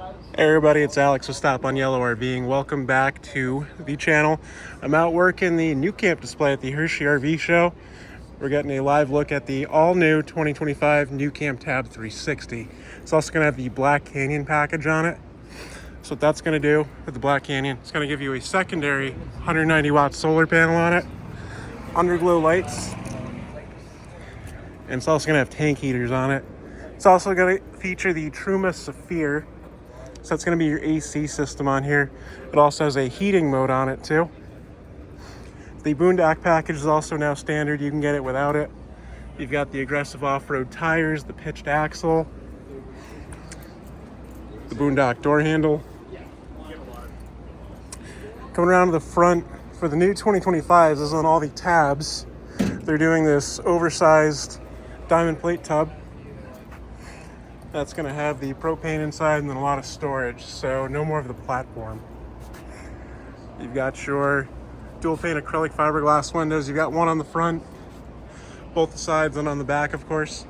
Hey everybody, it's Alex with Stop on Yellow RVing. Welcome back to the channel. I'm out working the Nucamp display at the Hershey RV show. We're getting a live look at the all-new 2025 Nucamp Tab 360. It's also going to have the Black Canyon package on it. So what that's going to do with the Black Canyon, it's going to give you a secondary 190 watt solar panel on it, underglow lights, and it's also going to have tank heaters on it. It's also going to feature the Truma Saphir. So that's going to be your AC system on here. It also has a heating mode on it too. The Boondock package is also now standard. You can get it without it. You've got the aggressive off-road tires, the pitched axle, the Boondock door handle. Coming around to the front, for the new 2025s, this is on all the tabs. They're doing this oversized diamond plate tub. That's going to have the propane inside and then a lot of storage, so no more of the platform. You've got your dual pane acrylic fiberglass windows. You've got one on the front, both the sides, and on the back, of course.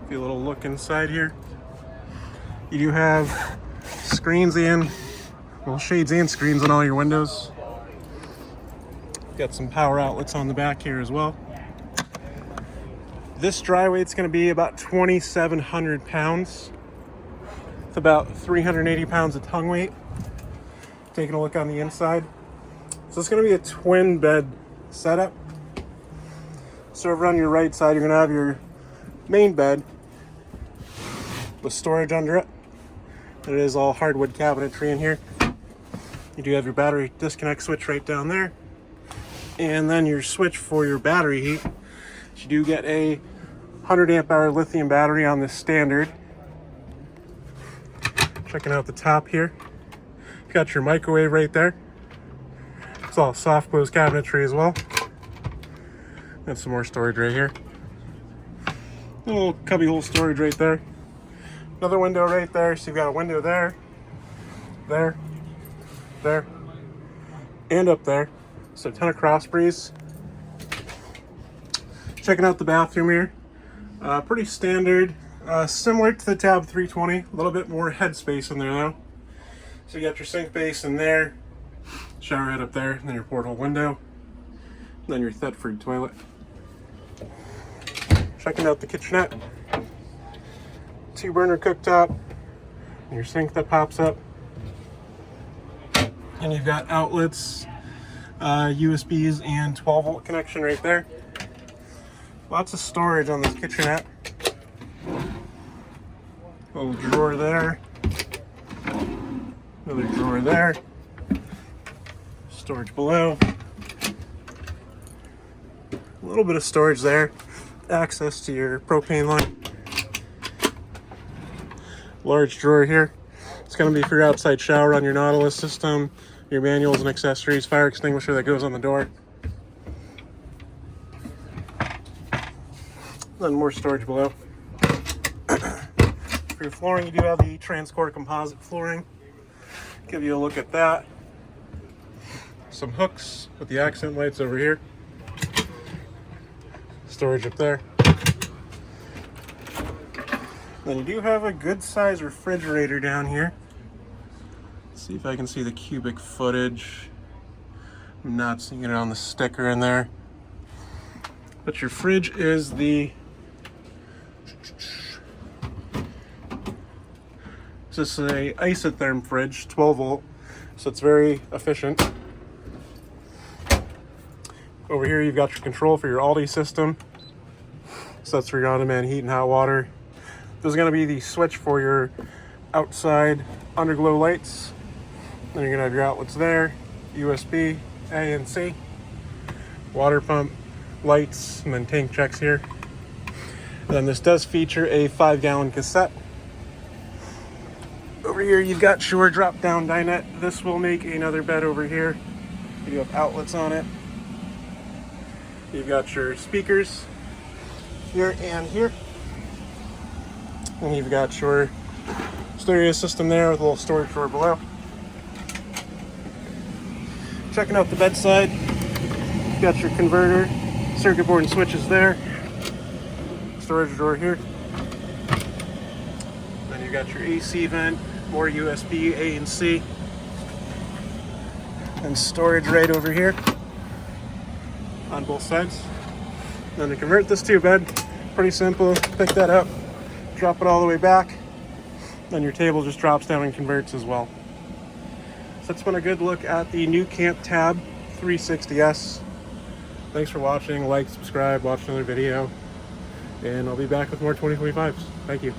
Give you a little look inside here. You do have screens and, well, shades and screens on all your windows. Got some power outlets on the back here as well. This dry weight's going to be about 2,700 pounds. It's about 380 pounds of tongue weight. Taking a look on the inside. So it's going to be a twin bed setup. So over on your right side, you're going to have your main bed with storage under it. It is all hardwood cabinetry in here. You do have your battery disconnect switch right down there. And then your switch for your battery heat. You do get a 100 amp hour lithium battery on this standard. Checking out the top here. You've got your microwave right there. It's all soft close cabinetry as well. And some more storage right here. A little cubby hole storage right there. Another window right there. So you've got a window there, there, there, and up there. So a ton of cross breeze. Checking out the bathroom here. Pretty standard, similar to the Tab 320, a little bit more headspace in there though. So you got your sink basin there, shower head up there, and then your porthole window, and then your Thetford toilet. Checking out the kitchenette. 2-burner cooktop, and your sink that pops up. And you've got outlets, USBs, and 12-volt connection right there. Lots of storage on this kitchenette. Little drawer there. Another drawer there. Storage below. A little bit of storage there. Access to your propane line. Large drawer here. It's going to be for your outside shower on your Nautilus system, your manuals and accessories, fire extinguisher that goes on the door. Then more storage below. For your flooring, you do have the Transcore composite flooring. Give you a look at that. Some hooks with the accent lights over here. Storage up there. Then you do have a good size refrigerator down here. Let's see if I can see the cubic footage. I'm not seeing it on the sticker in there. But your fridge is the this is a isotherm fridge, 12 volt, so it's very efficient. Over here you've got your control for your Aldi system, so that's for your on-demand heat and hot water. There's going to be the switch for your outside underglow lights. Then you're going to have your outlets there, USB, A and C, water pump, lights, and then tank checks here. And then this does feature a 5-gallon cassette. Over here you've got your drop down dinette. This will make another bed over here. You do have outlets on it. You've got your speakers here and here. And you've got your stereo system there with a little storage drawer below. Checking out the bedside. You've got your converter, circuit board and switches there. Storage drawer here. Then you got your AC vent, more USB A and C, and storage right over here on both sides. Then to convert this to a bed, pretty simple. Pick that up, drop it all the way back, then your table just drops down and converts as well. So that's been a good look at the Nucamp Tab 360S. Thanks for watching. Like, subscribe, watch another video, and I'll be back with more 2025s. Thank you.